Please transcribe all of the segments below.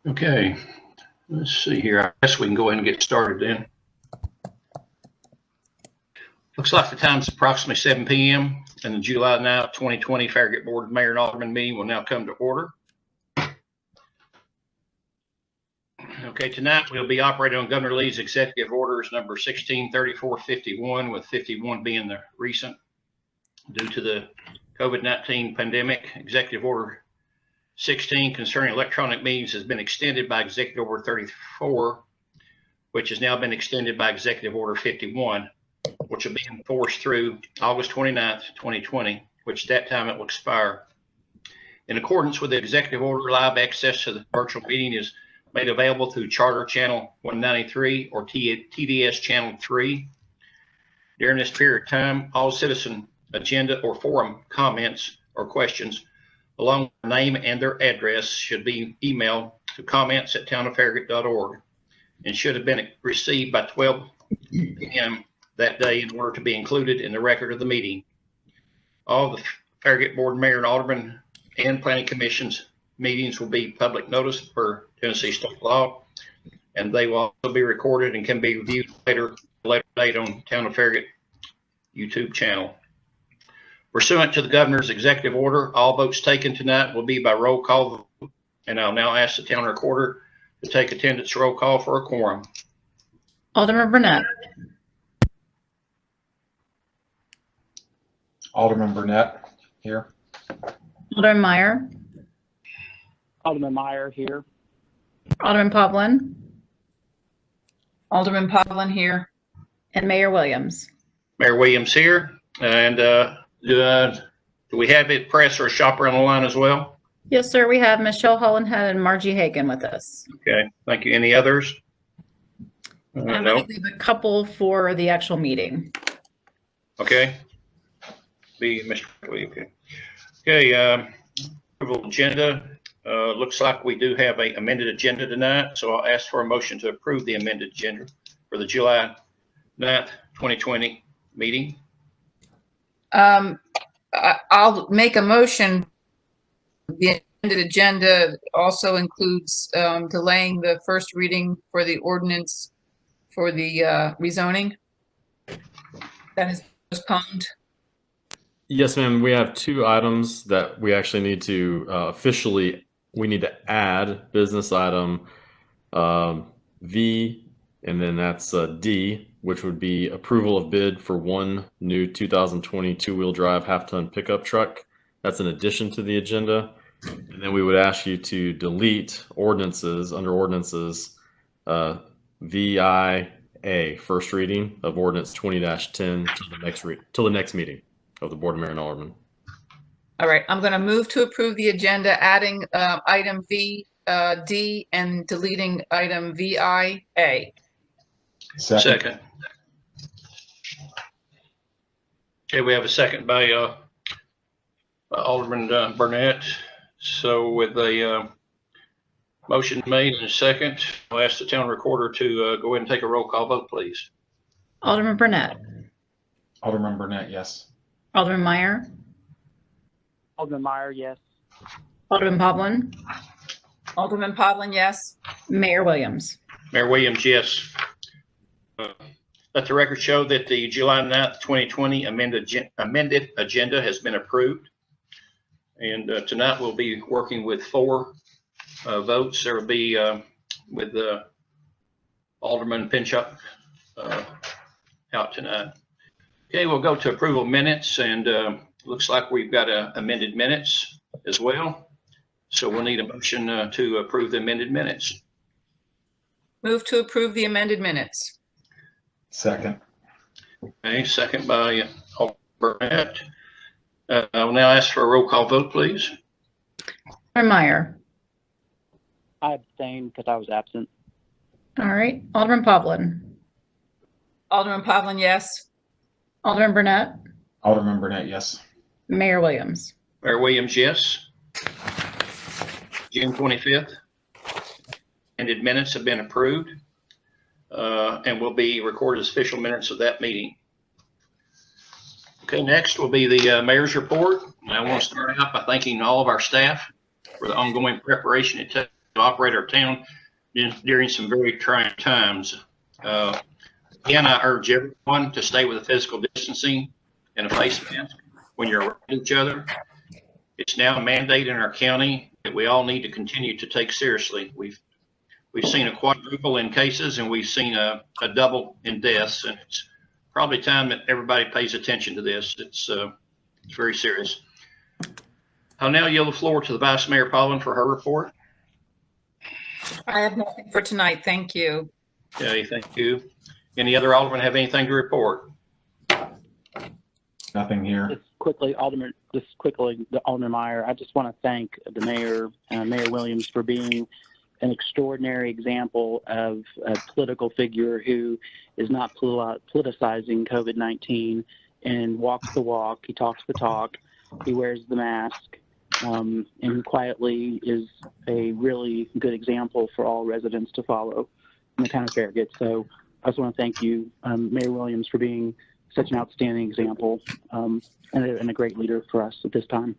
Okay, let's see here. I guess we can go ahead and get started then. Looks like the time's approximately 7 p.m. and the July 9th, 2020 Farragut Board of Mayor and Alderman meeting will now come to order. Okay, tonight we'll be operating on Governor Lee's executive orders number 163451, with 51 being the recent due to the COVID-19 pandemic. Executive order 16 concerning electronic meetings has been extended by executive order 34, which has now been extended by executive order 51, which will be enforced through August 29th, 2020, which at that time it will expire. In accordance with the executive order, live access to the virtual meeting is made available through Charter Channel 193 or TDS Channel 3. During this period of time, all citizen agenda or forum comments or questions, along with their name and their address, should be emailed to comments@townoffarragut.org and should have been received by 12 p.m. that day in order to be included in the record of the meeting. All the Farragut Board, Mayor, and Alderman and Planning Commission's meetings will be public notice per Tennessee state law, and they will also be recorded and can be reviewed later date on Town of Farragut YouTube channel. Pursuant to the governor's executive order, all votes taken tonight will be by roll call, and I'll now ask the town recorder to take attendance roll call for a quorum. Alderman Burnett. Alderman Burnett here. Alderman Meyer. Alderman Meyer here. Alderman Povlin. Alderman Povlin here. And Mayor Williams. Mayor Williams here. And do we have a press or a shopper on the line as well? Yes, sir. We have Michelle Hollenhead and Margie Hagan with us. Okay, thank you. Any others? I No. believe a couple for the actual meeting. Okay. Be Mr. Williams. Okay. Okay. Approval agenda. Looks like we do have a amended agenda tonight, so I'll ask for a motion to approve the amended agenda for the July 9th, 2020 meeting. I'll make a motion. The amended agenda also includes delaying the first reading for the ordinance for the rezoning. That is postponed. Yes, ma'am. We have two items that we actually need to we need to add business item V, and then that's D, which would be approval of bid for one new 2020 two-wheel drive half-ton pickup truck. That's an addition to the agenda. And then we would ask you to delete ordinances, under ordinances, VIA, first reading of ordinance 20-10 till the next meeting of the Board of Mayor and Alderman. All right, I'm going to move to approve the agenda, adding item V, D, and deleting item VIA. Second. Okay, we have a second by Alderman Burnett. So with a motion made and a second, I'll ask the town recorder to go ahead and take a roll call vote, please. Alderman Burnett. Alderman Burnett, yes. Alderman Meyer. Alderman Meyer, yes. Alderman Povlin. Alderman Povlin, yes. Mayor Williams. Mayor Williams, yes. Let the record show that the July 9th, 2020 amended agenda has been approved. And tonight we'll be working with 4 votes. There will be with Alderman Pinchuk out tonight. Okay, we'll go to approval minutes, and looks like we've got amended minutes as well. So we'll need a motion to approve the amended minutes. Move to approve the amended minutes. Second. Okay, second by Alderman Burnett. I will now ask for a roll call vote, please. Alderman Meyer. I abstained because I was absent. All right. Alderman Povlin. Alderman Povlin, yes. Alderman Burnett. Alderman Burnett, yes. Mayor Williams. Mayor Williams, yes. June 25th. Amended minutes have been approved and will be recorded as official minutes of that meeting. Okay, next will be the mayor's report. And I want to start out by thanking all of our staff for the ongoing preparation it took operate our town during some very trying times. Again, I urge everyone to stay with the physical distancing and a face mask when you're around each other. It's now a mandate in our county that we all need to continue to take seriously. We've seen a quadruple in cases, and we've seen a double in deaths, and it's probably time that everybody pays attention to this. It's very serious. I'll now yield the floor to the Vice Mayor Pollen for her report. I have nothing for tonight. Thank you. Okay, thank you. Any other aldermen have anything to report? Nothing here. Just quickly, Alderman Meyer, I just want to thank the mayor, Mayor Williams, for being an extraordinary example of a political figure who is not politicizing COVID-19 and walks the walk. He talks the talk. He wears the mask, and quietly is a really good example for all residents to follow in the town of Farragut. So I just want to thank you, Mayor Williams, for being such an outstanding example and a great leader for us at this time.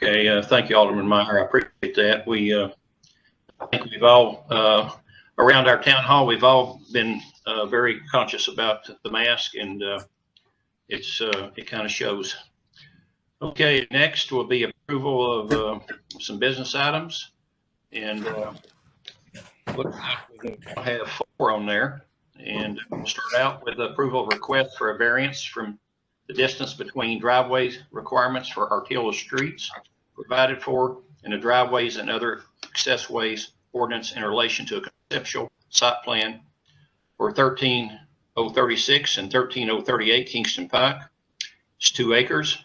Okay, thank you, Alderman Meyer. I appreciate that. I think we've all, around our town hall, we've all been very conscious about the mask, and it kind of shows. Okay, next will be approval of some business items, and looks like we have 4 on there. And we'll start out with approval of request for a variance from the distance between driveways requirements for arterial streets provided for in the driveways and other accessways ordinance in relation to a conceptual site plan for 13036 and 13038 Kingston Pike. It's 2 acres.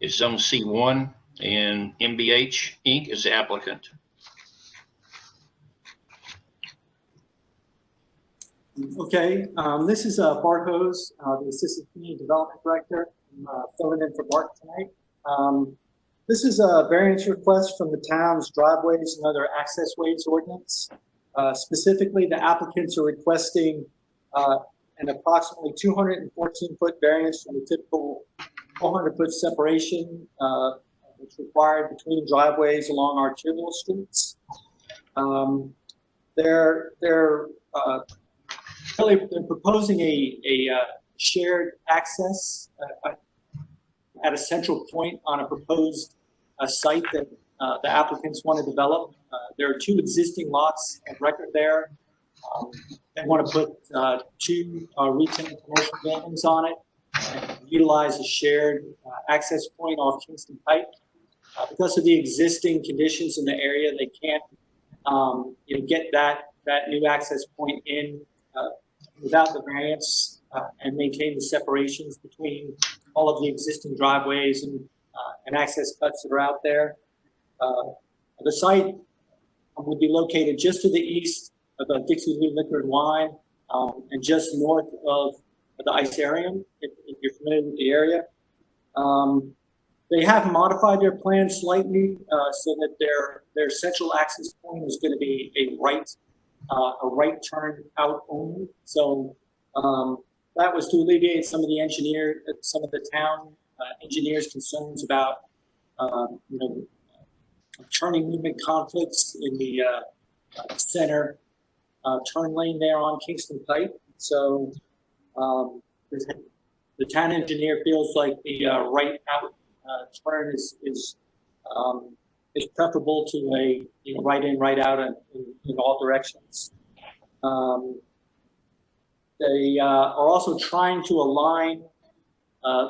It's zone C1, and MBH Inc. is the applicant. Okay, this is Bart Hose, the Assistant Community Development Director. I'm filling in for Bart tonight. This is a variance request from the town's driveways and other access ways ordinance. Specifically, the applicants are requesting an approximately 214-foot variance from the typical 400-foot separation that's required between driveways along arterial streets. They're proposing a shared access at a central point on a proposed site that the applicants want to develop. There are 2 existing lots of record there. They want to put 2 retail commercial buildings on it and utilize a shared access point off Kingston Pike. Because of the existing conditions in the area, they can't get that new access point in without the variance and maintain the separations between all of the existing driveways and access cuts that are out there. The site would be located just to the east of the Dixie Lou Liquor and Wine and just north of the Icearium, if you're familiar with the area. They have modified their plan slightly so that their central access point is going to be a right turn out only. So that was to alleviate some of the town engineers' concerns about turning movement conflicts in the center turn lane there on Kingston Pike. So the town engineer feels like the right out turn is preferable to a right in, right out in all directions. They are also trying to align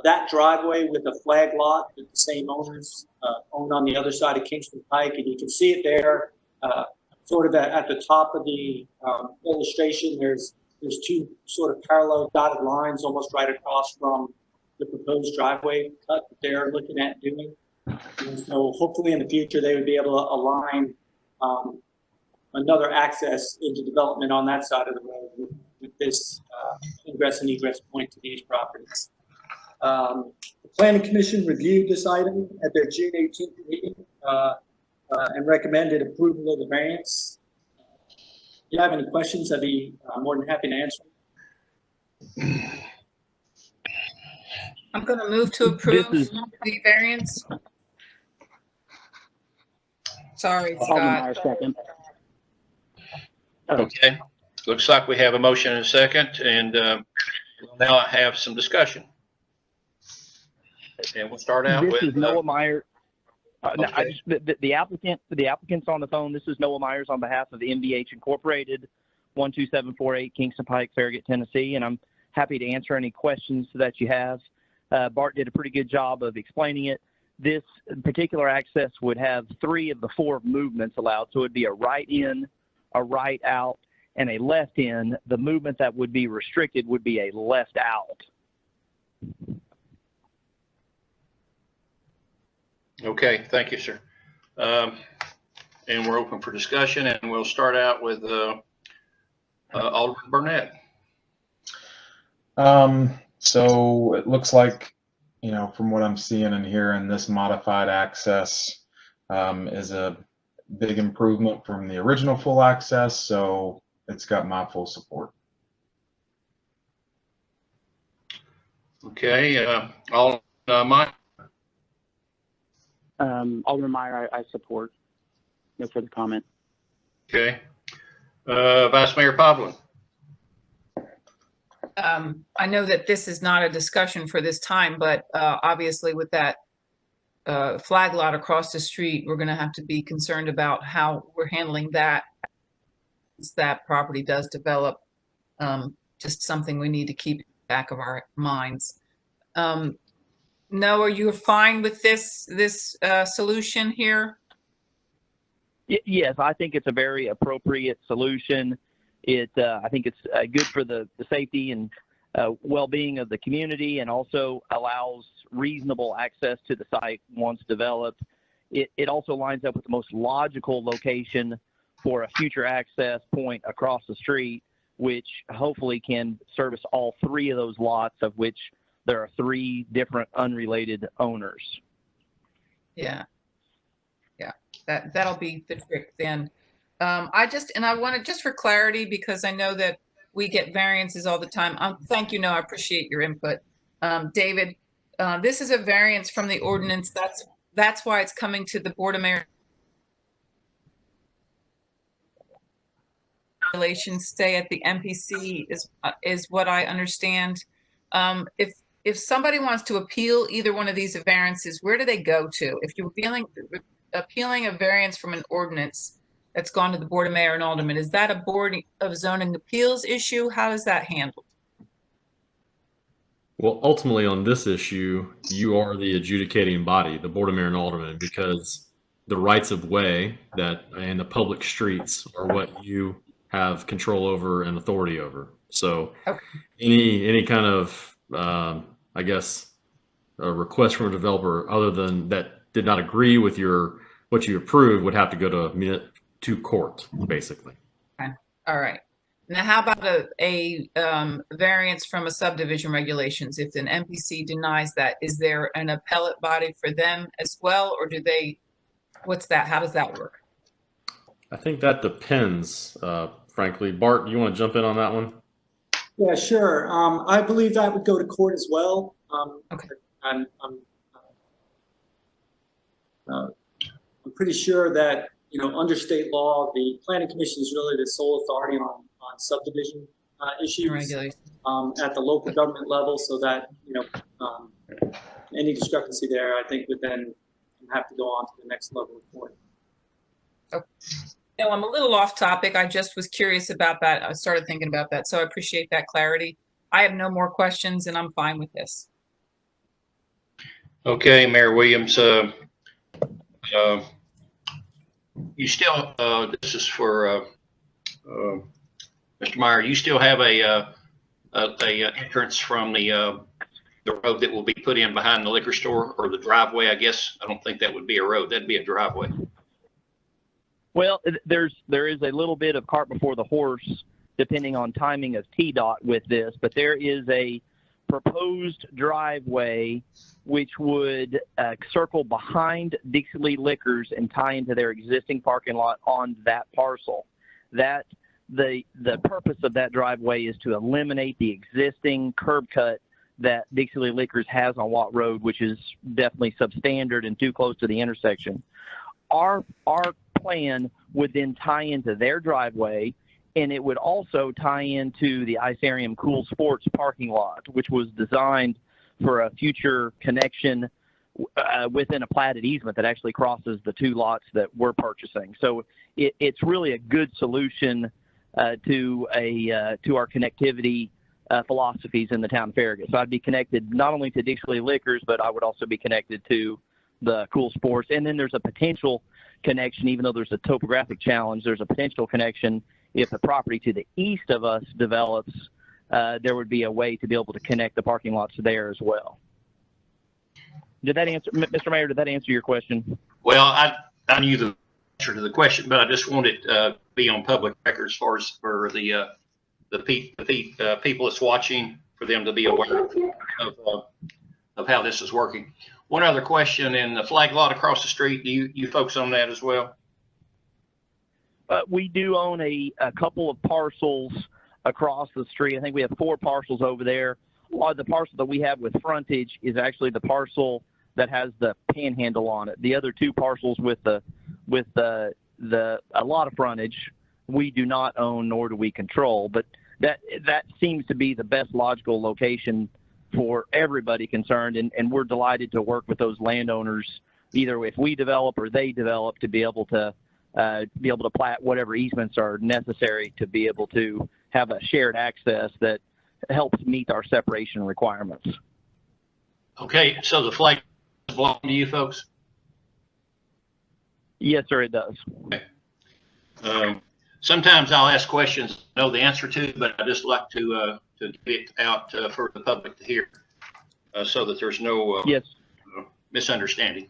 that driveway with a flag lot that the same owners own on the other side of Kingston Pike, and you can see it there, sort of at the top of the illustration. There's 2 sort of parallel dotted lines almost right across from the proposed driveway cut that they're looking at doing. And so hopefully in the future they would be able to align another access into development on that side of the road with this ingress and egress point to these properties. The Planning Commission reviewed this item at their June 18th meeting and recommended approval of the variance. If you have any questions, I'd be more than happy to answer. I'm going to move to approve the variance. Sorry, Alderman Scott. Meyer, second. Okay, looks like we have a motion and a second, and we'll now have some discussion. And we'll start out This with. is Noah Meyer. No, Okay. the applicant's on the phone. This is Noah Myers on behalf of the MBH Incorporated, 12748 Kingston Pike, Farragut, Tennessee, and I'm happy to answer any questions that you have. Bart did a pretty good job of explaining it. This particular access would have 3 of the 4 movements allowed, so it would be a right in, a right out, and a left in. The movement that would be restricted would be a left out. Okay, thank you, sir. And we're open for discussion, and we'll start out with Alderman Burnett. So it looks like, from what I'm seeing and hearing, this modified access is a big improvement from the original full access, so it's got my full support. Okay, Mike. Alderman Meyer, I support. No further comment. Okay, Vice Mayor Pavlin. I know that this is not a discussion for this time, but obviously with that flag lot across the street, we're going to have to be concerned about how we're handling that as that property does develop. Just something we need to keep in the back of our minds. Noah, you're fine with this solution here? Yes, I think it's a very appropriate solution. I think it's good for the safety and well-being of the community, and also allows reasonable access to the site once developed. It also lines up with the most logical location for a future access point across the street, which hopefully can service all 3 of those lots, of which there are 3 different unrelated owners. Yeah. That'll be the trick then. I want to, just for clarity, because I know that we get variances all the time. Thank you, Noah. I appreciate your input. David, this is a variance from the ordinance. That's why it's coming to the Board of Mayor. Regulations stay at the MPC is what I understand. If somebody wants to appeal either one of these variances, where do they go to? If you're appealing a variance from an ordinance that's gone to the Board of Mayor and Alderman, is that a Board of Zoning Appeals issue? How is that handled? Well, ultimately on this issue, you are the adjudicating body, the Board of Mayor and Alderman, because the rights of way and the public streets are what you have control over and authority over. So Okay. any kind of, I guess, a request from a developer other than that did not agree with what you approved would have to go to court, basically. Okay. All right. Now, how about a variance from a subdivision regulations? If an MPC denies that, is there an appellate body for them as well, or what's that? How does that work? I think that depends, frankly. Bart, you want to jump in on that one? Yeah, sure. I believe that would go to court as well. Okay. I'm pretty sure that, under state law, the planning commission is really the sole authority on subdivision issues at the local government level, so that, any discrepancy there, I think, would then have to go on to the next level of court. Okay. No, I'm a little off topic. I just was curious about that. I started thinking about that, so I appreciate that clarity. I have no more questions, and I'm fine with this. Okay, Mayor Williams, you still, this is for Mr. Meyer, you still have a entrance from the road that will be put in behind the liquor store, or the driveway, I guess. I don't think that would be a road. That'd be a driveway. Well, there is a little bit of cart before the horse, depending on timing of TDOT with this, but there is a proposed driveway which would circle behind Dixie Lee Liquors and tie into their existing parking lot on that parcel. That the purpose of that driveway is to eliminate the existing curb cut that Dixie Lee Liquors has on Watt Road, which is definitely substandard and too close to the intersection. Our plan would then tie into their driveway, and it would also tie into the Isarium Cool Sports parking lot, which was designed for a future connection within a platted easement that actually crosses the two lots that we're purchasing. So it's really a good solution to our connectivity philosophies in the town of Farragut. So I'd be connected not only to Dixley Liquors, but I would also be connected to the Cool Sports. And then there's a potential connection, even though there's a topographic challenge, there's a potential connection if the property to the east of us develops, there would be a way to be able to connect the parking lots there as well. Did that answer, Mr. Mayor, did that answer your question? Well, I knew the answer to the question, but I just wanted to be on public record as far as for the people that's watching, for them to be aware of how this is working. One other question, in the flag lot across the street, do you folks own that as well? We do own a couple of parcels across the street. I think we have 4 parcels over there. The parcel that we have with frontage is actually the parcel that has the panhandle on it. The other 2 parcels with a lot of frontage, we do not own, nor do we control. But that seems to be the best logical location for everybody concerned, and we're delighted to work with those landowners, either if we develop or they develop, to be able to plat whatever easements are necessary to be able to have a shared access that helps meet our separation requirements. Okay, so the flag belongs to you folks? Yes, sir, it does. Okay. Sometimes I'll ask questions I know the answer to, but I just like to get it out for the public to hear, so that there's no yes. Misunderstanding.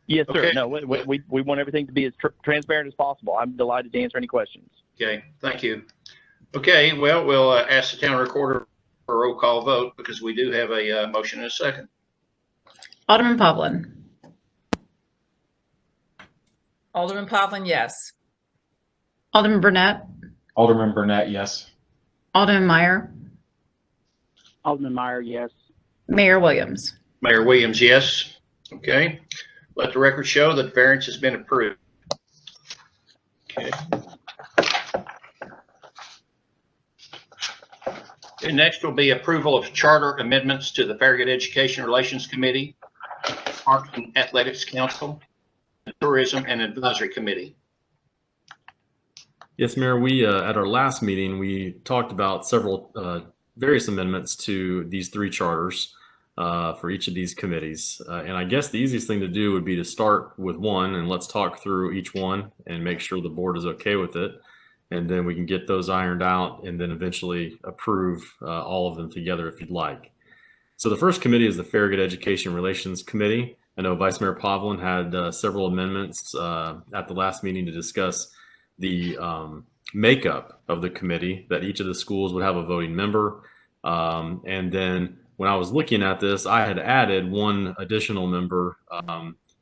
Yes, sir. Okay. No, we want everything to be as transparent as possible. I'm delighted to answer any questions. Okay, thank you. Okay, well, we'll ask the town recorder for a roll call vote, because we do have a motion and a second. Alderman Pavlin. Alderman Pavlin, yes. Alderman Burnett. Alderman Burnett, yes. Alderman Meyer. Alderman Meyer, yes. Mayor Williams. Mayor Williams, yes. Okay, let the record show that variance has been approved. Okay. And next will be approval of charter amendments to the Farragut Education Relations Committee, Parks and Athletics Council, the Tourism and Advisory Committee. Yes, Mayor, we at our last meeting, we talked about several various amendments to these 3 charters for each of these committees. And I guess the easiest thing to do would be to start with one, and let's talk through each one and make sure the board is okay with it. And then we can get those ironed out and then eventually approve all of them together if you'd like. So the first committee is the Farragut Education Relations Committee. I know Vice Mayor Pavlin had several amendments at the last meeting to discuss the makeup of the committee, that each of the schools would have a voting member. And then when I was looking at this, I had added one additional member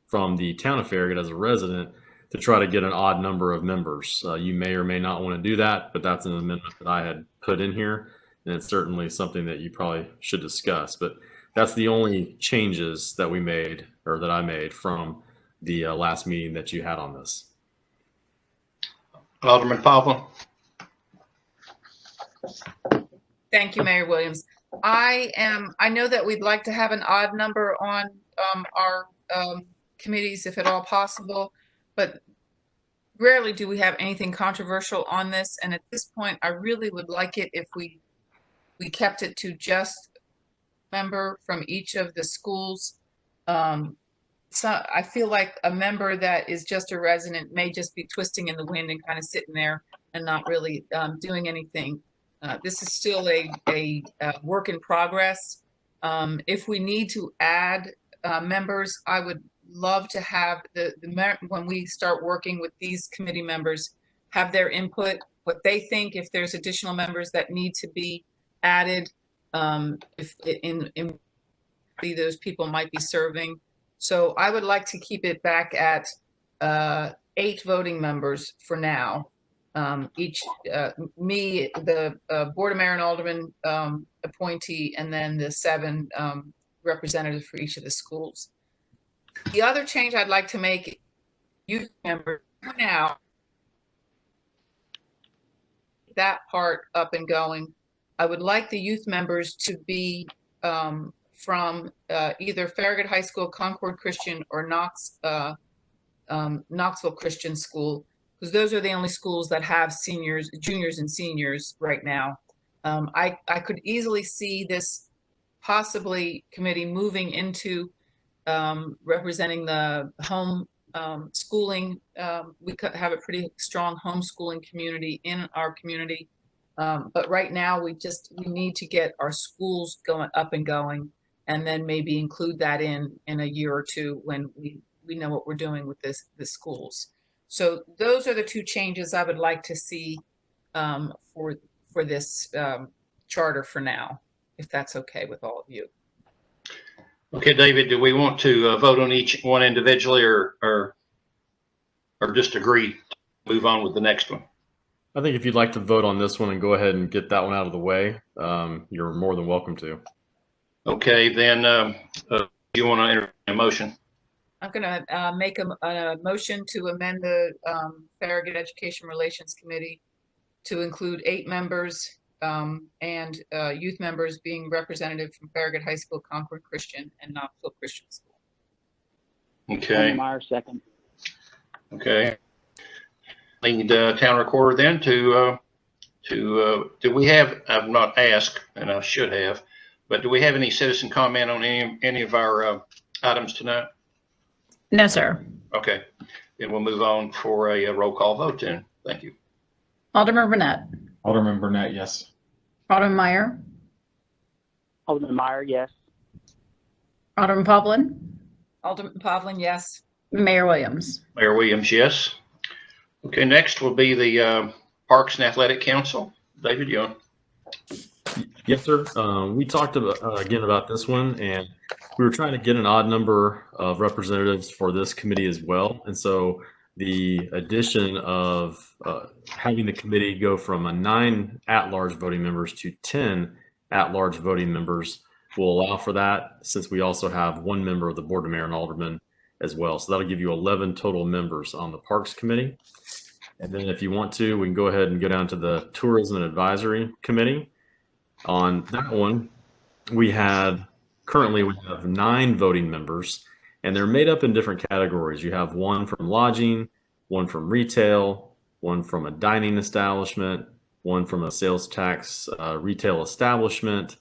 from the town of Farragut as a resident to try to get an odd number of members. You may or may not want to do that, but that's an amendment that I had put in here. And it's certainly something that you probably should discuss. But that's the only changes that we made, or that I made, from the last meeting that you had on this. Alderman Pavlin. Thank you, Mayor Williams. I know that we'd like to have an odd number on our committees, if at all possible, but rarely do we have anything controversial on this. And at this point, I really would like it if we kept it to just a member from each of the schools. So I feel like a member that is just a resident may just be twisting in the wind and kind of sitting there and not really doing anything. This is still a work in progress. If we need to add members, I would love to have when we start working with these committee members, have their input, what they think, if there's additional members that need to be added, if in those people might be serving. So I would like to keep it back at 8 voting members for now. Each, me, the Board of Mayor and Alderman appointee, and then the 7 representatives for each of the schools. The other change I'd like to make, youth members for now, that part up and going. I would like the youth members to be from either Farragut High School, Concord Christian, or Knoxville Christian School, because those are the only schools that have seniors, juniors, and seniors right now. I could easily see this possibly committee moving into representing the home schooling. We could have a pretty strong homeschooling community in our community. But right now we need to get our schools going up and going, and then maybe include that in a year or two when we know what we're doing with the schools. So those are the two changes I would like to see for this charter for now, if that's okay with all of you. Okay, David, do we want to vote on each one individually, or just agree to move on with the next one? I think if you'd like to vote on this one and go ahead and get that one out of the way, you're more than welcome to. Okay, then do you want to enter a motion? I'm going to make a motion to amend the Farragut Education Relations Committee to include 8 members and youth members being representative from Farragut High School, Concord Christian, and Knoxville Christian School. Okay. Meyer, second. Okay. Need town recorder then to do we have, I've not asked and I should have, but do we have any citizen comment on any of our items tonight? No, sir. Okay, then we'll move on for a roll call vote then. Thank you. Alderman Burnett. Alderman Burnett, yes. Alderman Meyer. Alderman Meyer, yes. Alderman Pavlin. Alderman Pavlin, yes. Mayor Williams. Mayor Williams, yes. Okay, next will be the Parks and Athletic Council. David, you on? Yes, sir. We talked again about this one, and we were trying to get an odd number of representatives for this committee as well. And so the addition of having the committee go from 9 at-large voting members to 10 at-large voting members will allow for that, since we also have 1 member of the Board of Mayor and Aldermen as well. So that'll give you 11 total members on the Parks Committee. And then if you want to, we can go ahead and go down to the Tourism and Advisory Committee. On that one, currently we have 9 voting members, and they're made up in different categories. You have 1 from lodging, 1 from retail, 1 from a dining establishment, 1 from a sales tax retail establishment,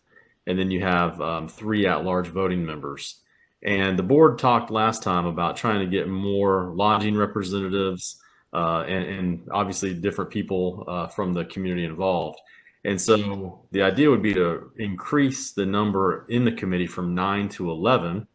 and then you have 3 at-large voting members. And the board talked last time about trying to get more lodging representatives and obviously different people from the community involved. And so the idea would be to increase the number in the committee from 9 to 11,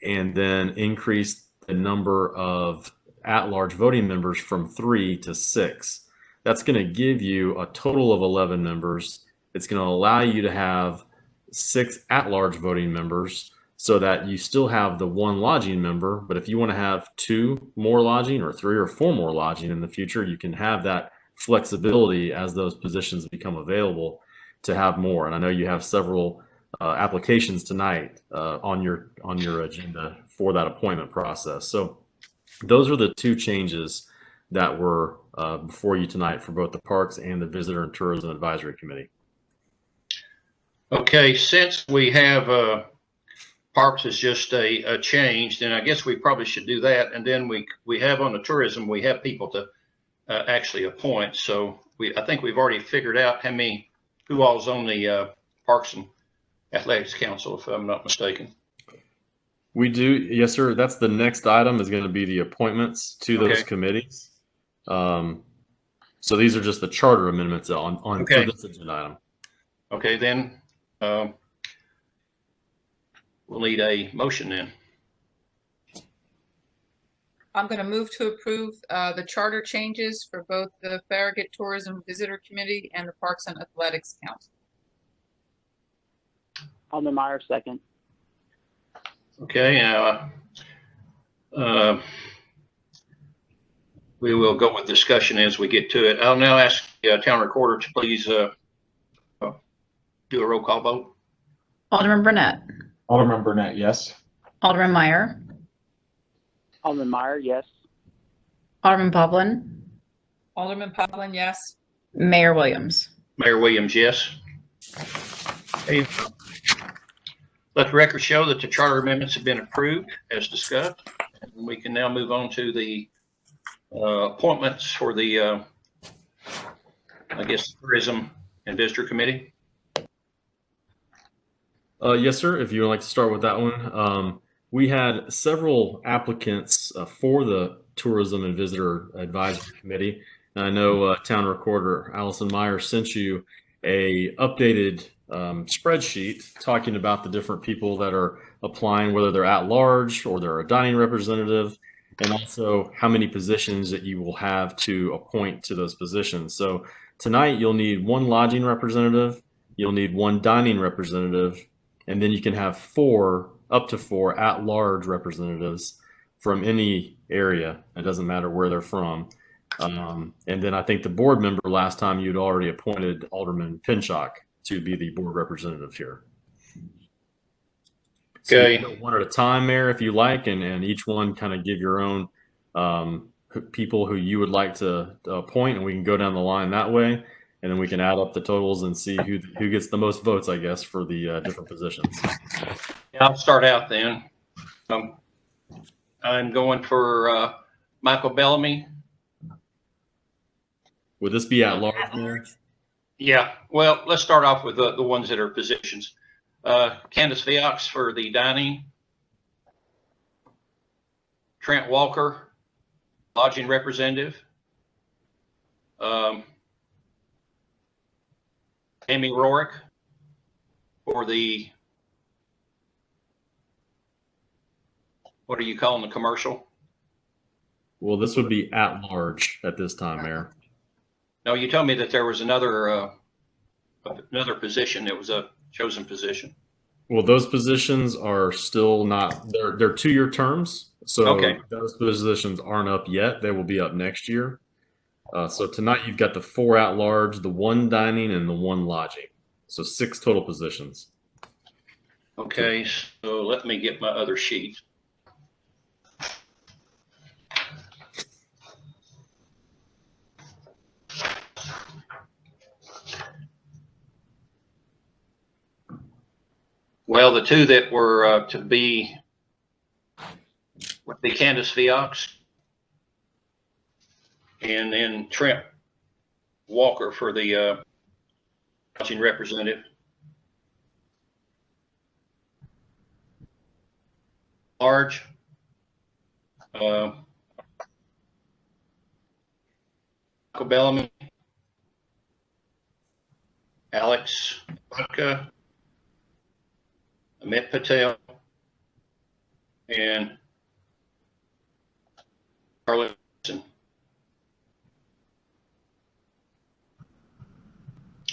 and then increase the number of at-large voting members from 3 to 6. That's going to give you a total of 11 members. It's going to allow you to have 6 at-large voting members, so that you still have the 1 lodging member. But if you want to have 2 more lodging or 3 or 4 more lodging in the future, you can have that flexibility as those positions become available to have more. And I know you have several applications tonight on your agenda for that appointment process. So those are the 2 changes that were before you tonight for both the Parks and the Visitor and Tourism Advisory Committee. Okay, since we have Parks is just a change, then I guess we probably should do that. And then we have on the tourism, we have people to actually appoint. So I think we've already figured out who all's on the Parks and Athletics Council, if I'm not mistaken. We do, yes, sir. That's the next item, is going to be the appointments to those committees. So these are just the charter amendments on for this agenda item. Okay, then we'll need a motion then. I'm going to move to approve the charter changes for both the Farragut Tourism Visitor Committee and the Parks and Athletics Council. Alderman Meyer, second. Okay, we will go with discussion as we get to it. I'll now ask the town recorder to please do a roll call vote. Alderman Burnett. Alderman Burnett, yes. Alderman Meyer. Alderman Meyer, yes. Alderman Poplin, Alderman Poplin, yes. Mayor Williams. Mayor Williams, yes. Okay. Let the record show that the charter amendments have been approved as discussed. And we can now move on to the appointments for the, I guess, Tourism and Visitor Committee. Yes, sir. If you would like to start with that one. We had several applicants for the Tourism and Visitor Advisory Committee. And I know Town Recorder Allison Meyer sent you a updated spreadsheet talking about the different people that are applying, whether they're at large or they're a dining representative, and also how many positions that you will have to appoint to those positions. So tonight you'll need one lodging representative, you'll need one dining representative, and then you can have up to four at-large representatives from any area. It doesn't matter where they're from. And then I think the board member last time you'd already appointed Alderman Pinchak to be the board representative here. So Okay. you can go one at a time, Mayor, if you like, and each one kind of give your own people who you would like to appoint, and we can go down the line that way. And then we can add up the totals and see who gets the most votes, I guess, for the different positions. Yeah, I'll start out then. I'm going for Michael Bellamy. Would this be at large, Mayor? Yeah, well, let's start off with the ones that are positions. Candace Viox for the dining. Trent Walker, lodging representative. Amy Rorick for the, what are you calling the commercial? Well, this would be at large at this time, Mayor. No, you told me that there was another position that was a chosen position. Well, those positions are still not, they're 2-year terms. So Okay. Those positions aren't up yet. They will be up next year. So tonight you've got the 4 at large, the 1 dining, and the 1 lodging. So 6 total positions. Okay, so let me get my other sheet. Well, the 2 that were to be would be Candace Viox and then Trent Walker for the lodging representative. Large. Michael Bellamy. Alex Budka. Amit Patel. And Charlotte Wilson.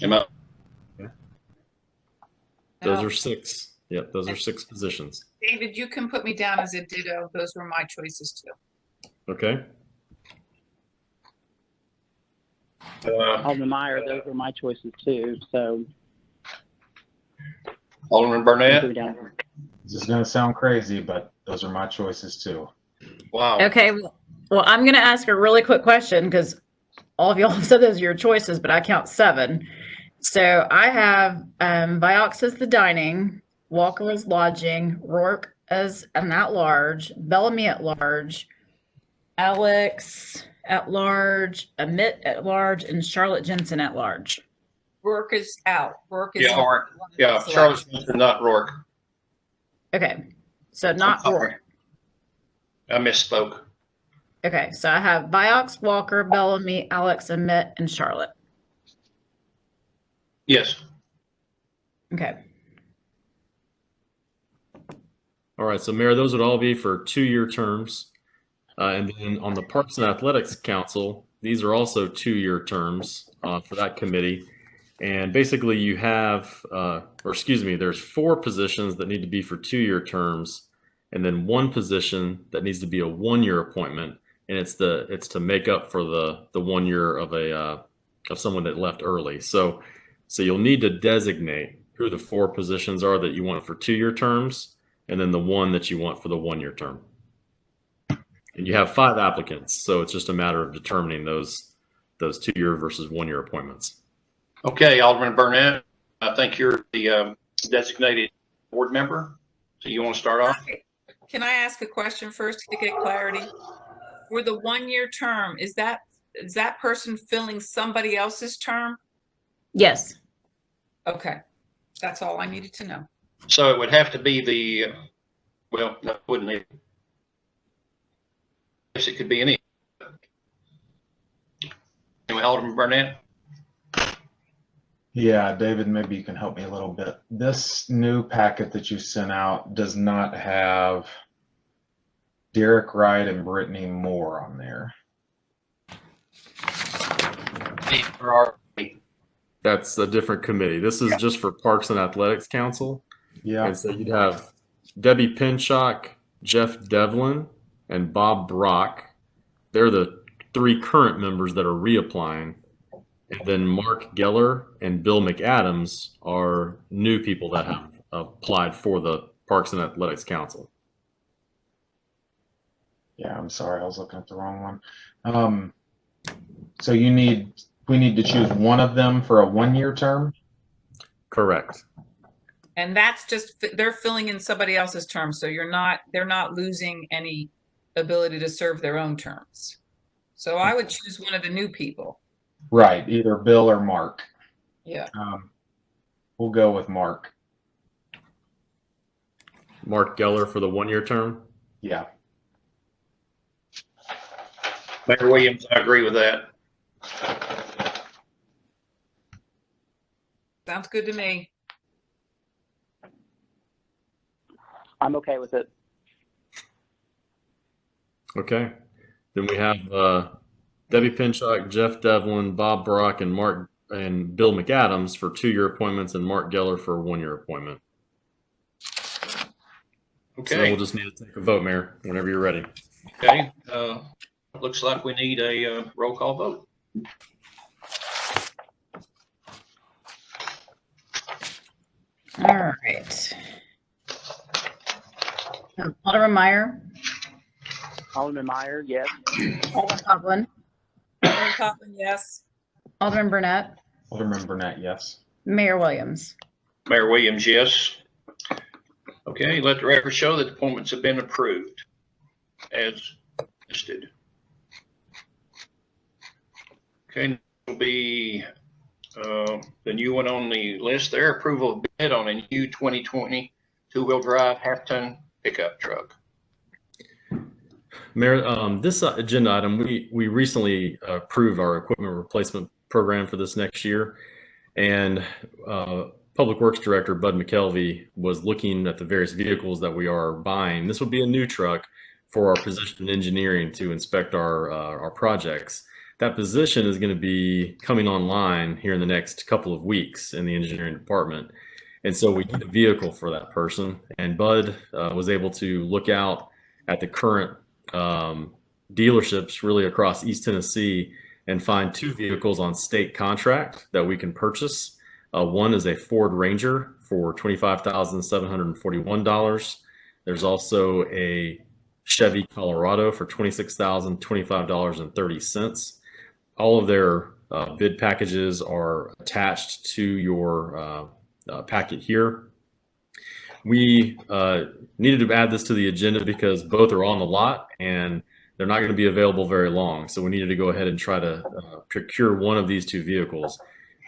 Am I? Those are 6. Yep, those are 6 positions. David, you can put me down as a ditto. Those were my choices too. Okay. Alderman Meyer, those are my choices too. So Alderman Burnett. This is going to sound crazy, but those are my choices too. Wow. Okay, well, I'm going to ask a really quick question because all of y'all have said those are your choices, but I count 7. So I have Viox as the dining, Walker as lodging, Rourke as an at-large, Bellamy at large, Alex at large, Amit at large, and Charlotte Jensen at large. Rourke is out. Rourke is Yeah, all right. Yeah, Charlotte Jensen, not Rourke. Okay, so not I'm sorry. Rourke. I misspoke. Okay, so I have Viox, Walker, Bellamy, Alex, Amit, and Charlotte. Yes. Okay. All right, so Mayor, those would all be for 2-year terms. And then on the Parks and Athletics Council, these are also 2-year terms for that committee. And basically you have, there's 4 positions that need to be for 2-year terms, and then 1 position that needs to be a 1-year appointment. And it's to make up for the 1 year of someone that left early. So you'll need to designate who the 4 positions are that you want for 2-year terms, and then the 1 that you want for the 1-year term. And you have 5 applicants, so it's just a matter of determining those 2-year versus 1-year appointments. Okay, Alderman Burnett, I think you're the designated board member. So you want to start off? Can I ask a question first to get clarity? For the 1-year term, is that person filling somebody else's term? Yes. Okay, that's all I needed to know. So it would have to be well, no, wouldn't it? Yes, it could be any. Anyway, Alderman Burnett? Yeah, David, maybe you can help me a little bit. This new packet that you sent out does not have Derek Wright and Brittany Moore on there. That's a different committee. This is just for Parks and Athletics Council. Yeah. And so you'd have Debbie Pinchak, Jeff Devlin, and Bob Brock. They're the 3 current members that are reapplying. And then Mark Geller and Bill McAdams are new people that have applied for the Parks and Athletics Council. Yeah, I'm sorry, I was looking at the wrong one. So we need to choose one of them for a 1-year term? Correct. And that's just, they're filling in somebody else's term, so they're not losing any ability to serve their own terms. So I would choose one of the new people. Right, either Bill or Mark. Yeah. We'll go with Mark. Mark Geller for the 1-year term? Yeah. Mayor Williams, I agree with that. Sounds good to me. I'm okay with it. Okay. Then we have Debbie Pinchak, Jeff Devlin, Bob Brock, and Bill McAdams for 2-year appointments, and Mark Geller for a 1-year appointment. Okay. So we'll just need to take a vote, Mayor, whenever you're ready. Okay. Looks like we need a roll call vote. All right. Alderman Meyer, Alderman Meyer, yes. Alderman Coughlin, Alderman Coughlin, yes. Alderman Burnett, Alderman Burnett, yes. Mayor Williams. Mayor Williams, yes. Okay, let the record show that appointments have been approved as listed. Okay, will be the new one on the list there, approval of bid on a new 2020 2-wheel drive half-ton pickup truck. Mayor, this agenda item, we recently approved our equipment replacement program for this next year, and Public Works Director Bud McKelvey was looking at the various vehicles that we are buying. This would be a new truck for our position in engineering to inspect our projects. That position is going to be coming online here in the next couple of weeks in the engineering department. And so we need a vehicle for that person. And Bud was able to look out at the current dealerships really across East Tennessee and find 2 vehicles on state contract that we can purchase. One is a Ford Ranger for $25,741. There's also a Chevy Colorado for $26,025.30. All of their bid packages are attached to your packet here. We needed to add this to the agenda because both are on the lot and they're not going to be available very long. So we needed to go ahead and try to procure one of these 2 vehicles.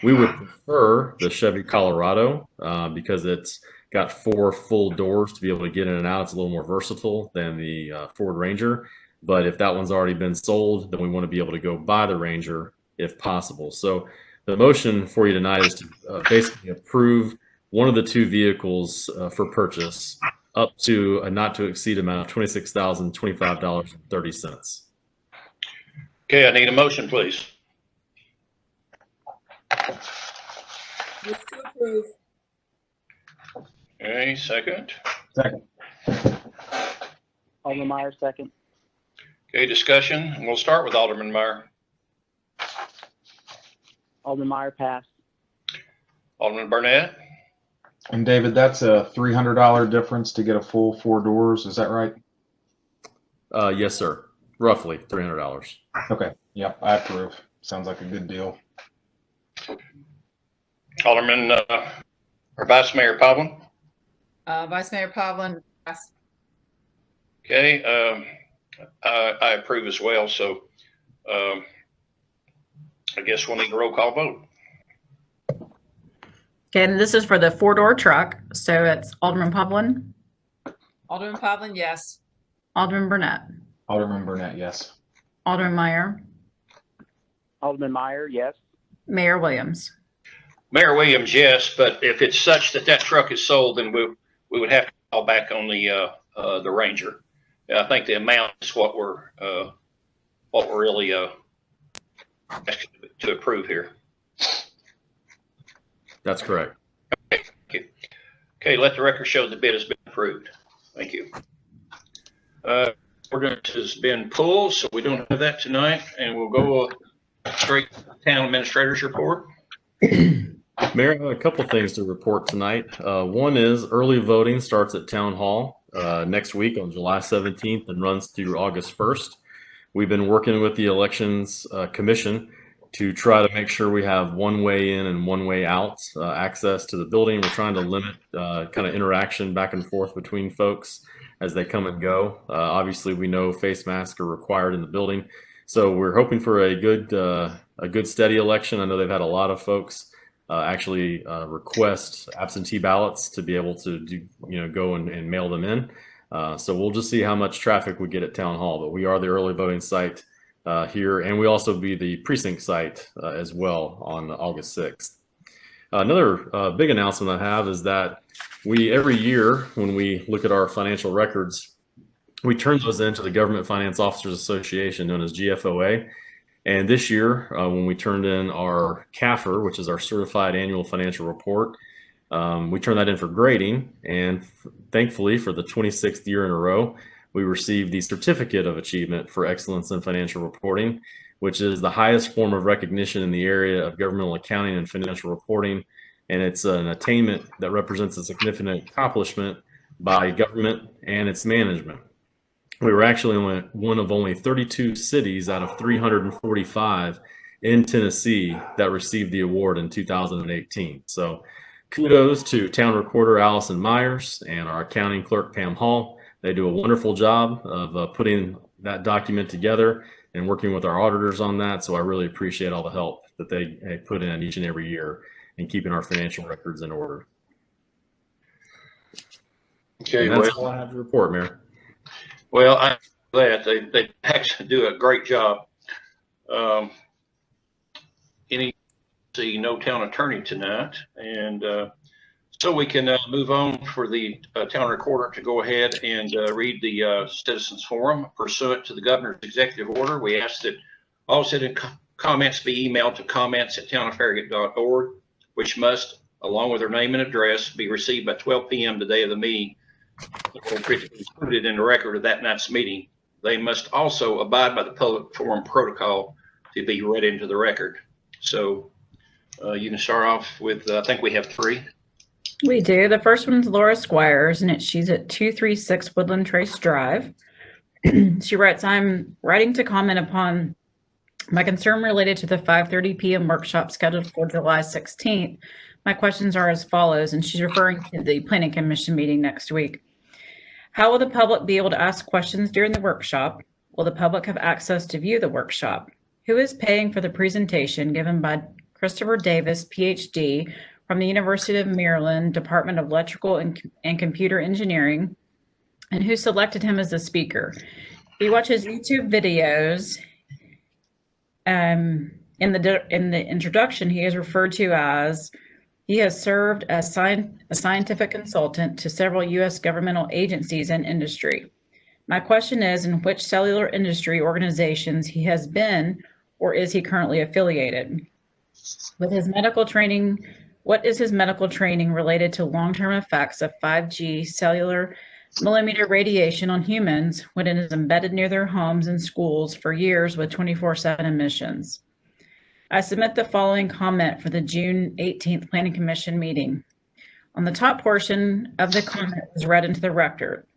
We would prefer the Chevy Colorado because it's got 4 full doors to be able to get in and out. It's a little more versatile than the Ford Ranger. But if that one's already been sold, then we want to be able to go buy the Ranger if possible. So the motion for you tonight is to basically approve one of the 2 vehicles for purchase up to a not to exceed amount of $26,025.30. Okay, I need a motion, please. Move to approve. Okay, second. Second. Alderman Meyer, second. Okay, discussion. We'll start with Alderman Meyer. Alderman Meyer, pass. Alderman Burnett. And David, that's a $300 difference to get a full 4 doors. Is that right? Yes, sir. roughly $300. Okay, yep, I approve. Sounds like a good deal. Alderman, or Vice Mayor Pavlin? Vice Mayor Pavlin, yes. Okay, I approve as well. So I guess we'll need a roll call vote. Okay, and this is for the 4-door truck. So it's Alderman Pavlin, Alderman Pavlin, yes. Alderman Burnett, Alderman Burnett, yes. Alderman Meyer, Alderman Meyer, yes. Mayor Williams. Mayor Williams, yes, but if it's such that that truck is sold, then we would have to call back on the Ranger. I think the amount is what we're really asking to approve here. That's correct. Okay, thank you. Okay, let the record show the bid has been approved. Thank you. Ordinance has been pulled, so we don't have that tonight, and we'll go straight to the town administrator's report. Mayor, I have a couple things to report tonight. One is early voting starts at Town Hall next week on July 17th and runs through August 1st. We've been working with the Elections Commission to try to make sure we have one way in and one way out access to the building. We're trying to limit kind of interaction back and forth between folks as they come and go. Obviously, we know face masks are required in the building, so we're hoping for a good steady election. I know they've had a lot of folks actually request absentee ballots to be able to go and mail them in. So we'll just see how much traffic we get at Town Hall, but we are the early voting site here, and we also be the precinct site as well on August 6th. Another big announcement I have is that every year when we look at our financial records, we turn those into the Government Finance Officers Association, known as GFOA. And this year, when we turned in our CAFR, which is our Certified Annual Financial Report, we turned that in for grading. And thankfully, for the 26th year in a row, we received the Certificate of Achievement for Excellence in Financial Reporting, which is the highest form of recognition in the area of governmental accounting and financial reporting. And it's an attainment that represents a significant accomplishment by government and its management. We were actually one of only 32 cities out of 345 in Tennessee that received the award in 2018. So kudos to Town Recorder Allison Myers and our accounting clerk Pam Hall. They do a wonderful job of putting that document together and working with our auditors on that. So I really appreciate all the help that they put in each and every year in keeping our financial records in order. Okay, and that's all I have to report, Mayor. Well, I'm glad they actually do a great job. No town attorney tonight, and so we can move on for the town recorder to go ahead and read the citizens forum pursuant to the governor's executive order. We ask that all citizen comments be emailed to comments@townoffarragut.org, which must, along with their name and address, be received by 12 p.m. the day of the meeting, included in the record of that night's meeting. They must also abide by the public forum protocol to be read into the record. So you can start off with, I think we have 3. We do. The first one's Laura Squires, and she's at 236 Woodland Trace Drive. She writes, I'm writing to comment upon my concern related to the 5:30 p.m. workshop scheduled for July 16th. My questions are as follows, and she's referring to the Planning Commission meeting next week. How will the public be able to ask questions during the workshop? Will the public have access to view the workshop? Who is paying for the presentation given by Christopher Davis, PhD, from the University of Maryland, Department of Electrical and Computer Engineering, and who selected him as the speaker? If you watch his YouTube videos, in the introduction, he is referred to as he has served as a scientific consultant to several U.S. governmental agencies and industry. My question is, in which cellular industry organizations he has been or is he currently affiliated? With his medical training, what is his medical training related to long-term effects of 5G cellular millimeter radiation on humans when it is embedded near their homes and schools for years with 24/7 emissions? I submit the following comment for the June 18th Planning Commission meeting. On the top portion of the comment is read into the record.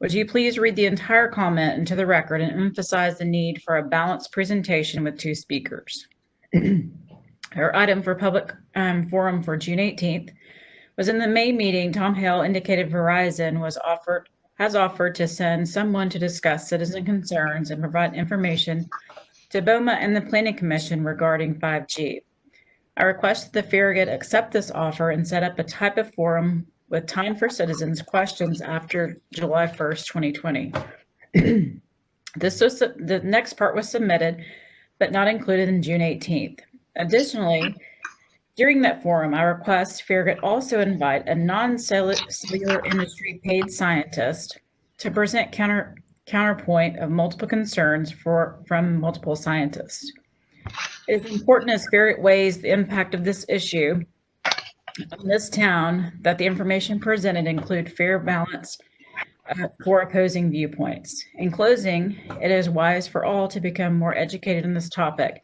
Would you please read the entire comment into the record and emphasize the need for a balanced presentation with 2 speakers? Our item for public forum for June 18th was in the May meeting. Tom Hale indicated Verizon has offered to send someone to discuss citizen concerns and provide information to BOMA and the Planning Commission regarding 5G. I request that the Farragut accept this offer and set up a type of forum with time for citizens' questions after July 1st, 2020. The next part was submitted, but not included in June 18th. Additionally, during that forum, I request Farragut also invite a non-cellular industry paid scientist to present counterpoint of multiple concerns from multiple scientists. It is important as Farragut weighs the impact of this issue in this town that the information presented include fair balance for opposing viewpoints. In closing, it is wise for all to become more educated on this topic.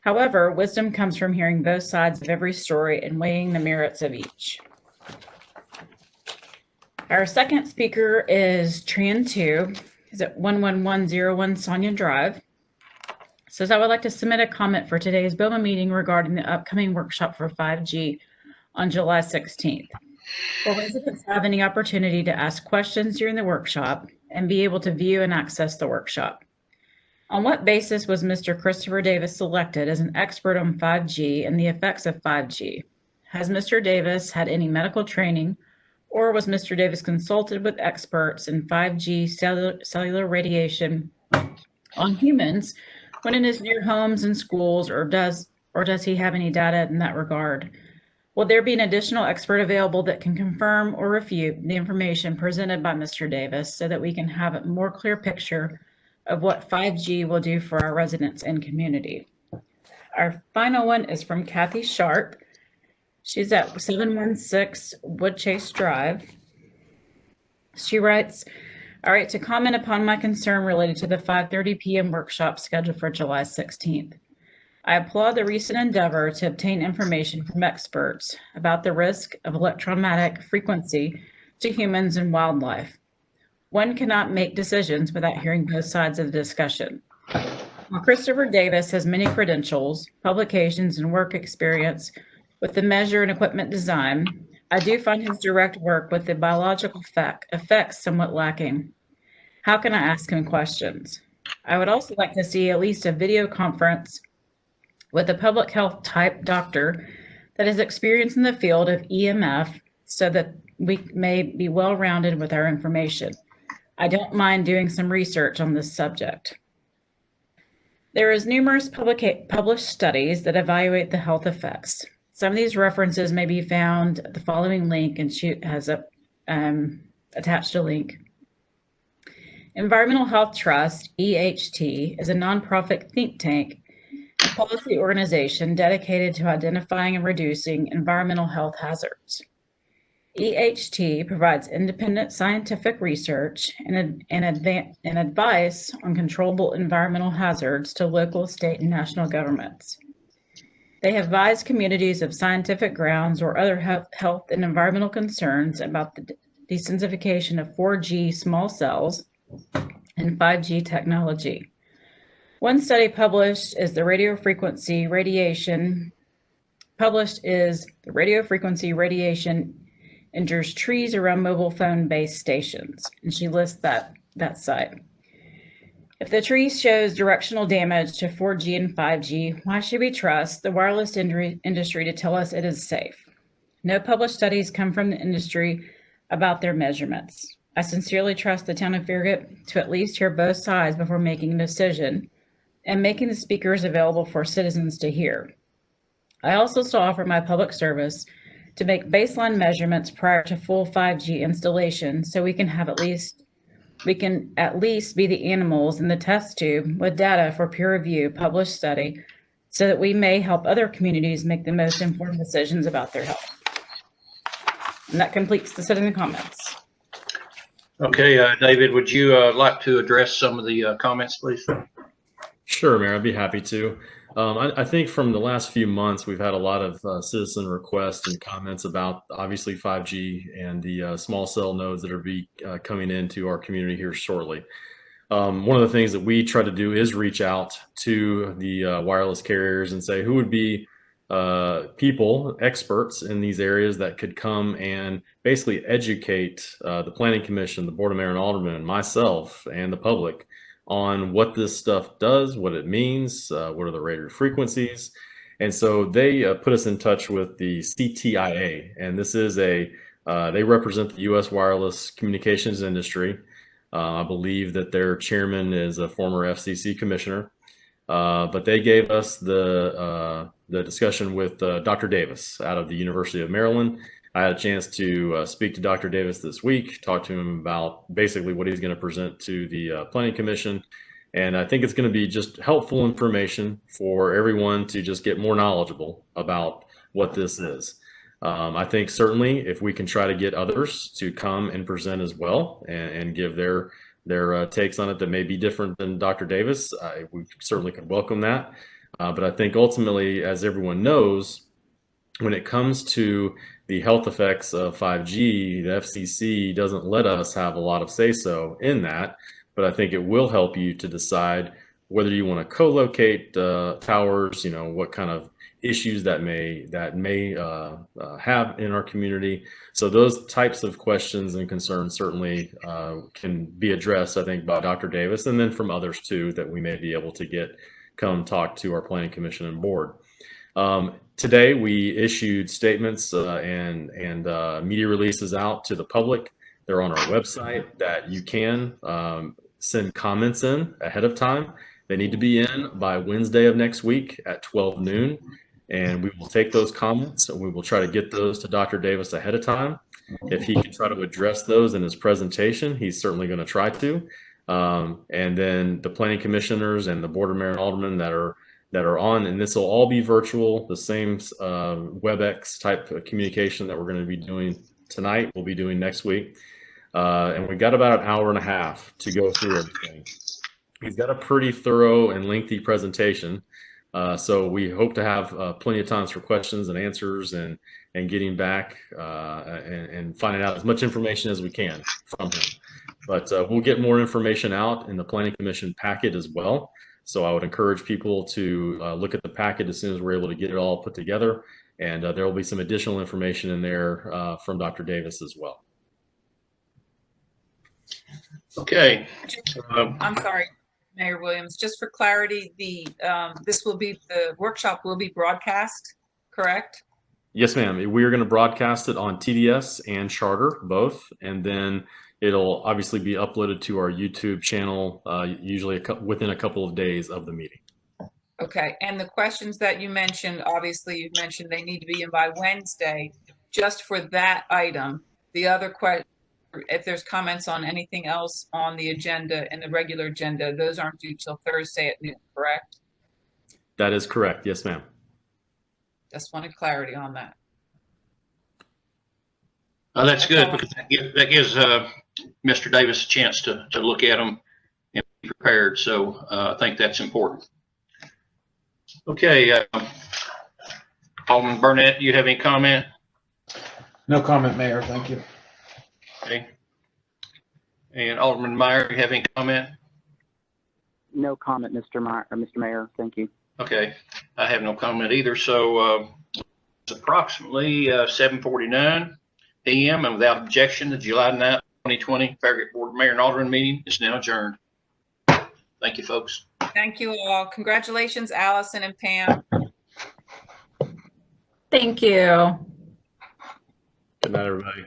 However, wisdom comes from hearing both sides of every story and weighing the merits of each. Our second speaker is Tran 2. Is at 11101 Sonia Drive. Says, I would like to submit a comment for today's BOMA meeting regarding the upcoming workshop for 5G on July 16th. Will residents have any opportunity to ask questions during the workshop and be able to view and access the workshop? On what basis was Mr. Christopher Davis selected as an expert on 5G and the effects of 5G? Has Mr. Davis had any medical training, or was Mr. Davis consulted with experts in 5G cellular radiation on humans when in his near homes and schools, or does he have any data in that regard? Will there be an additional expert available that can confirm or refute the information presented by Mr. Davis so that we can have a more clear picture of what 5G will do for our residents and community? Our final one is from Kathy Sharp. She's at 716 Woodchase Drive. She writes, all right, to comment upon my concern related to the 5:30 p.m. workshop scheduled for July 16th. I applaud the recent endeavor to obtain information from experts about the risk of electromagnetic frequency to humans and wildlife. One cannot make decisions without hearing both sides of the discussion. While Christopher Davis has many credentials, publications, and work experience with the measure and equipment design, I do find his direct work with the biological effects somewhat lacking. How can I ask him questions? I would also like to see at least a video conference with a public health type doctor that is experienced in the field of EMF so that we may be well-rounded with our information. I don't mind doing some research on this subject. There is numerous published studies that evaluate the health effects. Some of these references may be found at the following link, and she has attached a link. Environmental Health Trust, EHT, is a nonprofit think tank and policy organization dedicated to identifying and reducing environmental health hazards. EHT provides independent scientific research and advice on controllable environmental hazards to local, state, and national governments. They advise communities of scientific grounds or other health and environmental concerns about the desensitization of 4G small cells and 5G technology. One study published is the radio frequency radiation injures trees around mobile phone base stations, and she lists that site. If the tree shows directional damage to 4G and 5G, why should we trust the wireless industry to tell us it is safe? No published studies come from the industry about their measurements. I sincerely trust the town of Farragut to at least hear both sides before making a decision and making the speakers available for citizens to hear. I also still offer my public service to make baseline measurements prior to full 5G installation so we can at least be the animals in the test tube with data for peer review published study so that we may help other communities make the most informed decisions about their health. And that completes the citizen comments. Okay, David, would you like to address some of the comments, please? Sure, Mayor, I'd be happy to. I think from the last few months, we've had a lot of citizen requests and comments about obviously 5G and the small cell nodes that are coming into our community here shortly. One of the things that we try to do is reach out to the wireless carriers and say who would be people, experts in these areas that could come and basically educate the Planning Commission, the Board of Mayor and Aldermen, and myself and the public on what this stuff does, what it means, what are the rated frequencies. And so they put us in touch with the CTIA, and this is they represent the U.S. wireless communications industry. I believe that their chairman is a former FCC commissioner, but they gave us the discussion with Dr. Davis out of the University of Maryland. I had a chance to speak to Dr. Davis this week, talk to him about basically what he's going to present to the Planning Commission. And I think it's going to be just helpful information for everyone to just get more knowledgeable about what this is. I think certainly if we can try to get others to come and present as well and give their takes on it that may be different than Dr. Davis, we certainly could welcome that. But I think ultimately, as everyone knows, when it comes to the health effects of 5G, the FCC doesn't let us have a lot of say-so in that, but I think it will help you to decide whether you want to co-locate towers, what kind of issues that may have in our community. So those types of questions and concerns certainly can be addressed, I think, by Dr. Davis, and then from others too that we may be able to come talk to our Planning Commission and Board. Today we issued statements and media releases out to the public. They're on our website that you can send comments in ahead of time. They need to be in by Wednesday of next week at 12 noon. And we will take those comments and we will try to get those to Dr. Davis ahead of time. If he can try to address those in his presentation, he's certainly going to try to. And then the planning commissioners and the Board of Mayor and Aldermen that are on, and this will all be virtual, the same WebEx type of communication that we're going to be doing tonight, we'll be doing next week. And we've got about an hour and a half to go through everything. He's got a pretty thorough and lengthy presentation. So we hope to have plenty of times for questions and answers and getting back and finding out as much information as we can from him. But we'll get more information out in the Planning Commission packet as well. So I would encourage people to look at the packet as soon as we're able to get it all put together. And there will be some additional information in there from Dr. Davis as well. Okay. I'm sorry, Mayor Williams, just for clarity, the workshop will be broadcast, correct? Yes, ma'am. We are going to broadcast it on TDS and Charter, both, and then it'll obviously be uploaded to our YouTube channel, usually within a couple of days of the meeting. Okay, and the questions that you mentioned, obviously you mentioned they need to be in by Wednesday, just for that item. The other question, if there's comments on anything else on the agenda and the regular agenda, those aren't due till Thursday at noon, correct? That is correct. Yes, ma'am. Just wanted clarity on that. That's good because that gives Mr. Davis a chance to look at them and be prepared. So I think that's important. Okay, Alderman Burnett, do you have any comment? No comment, Mayor. Thank you. Okay. And Alderman Meyer, do you have any comment? No comment, Mr. Mayor. Thank you. Okay, I have no comment either. So it's approximately 7:49 p.m. and without objection, the July 9th, 2020 Farragut Board of Mayor and Alderman meeting is now adjourned. Thank you, folks. Thank you all. Congratulations, Allison and Pam. Thank you. Good night, everybody.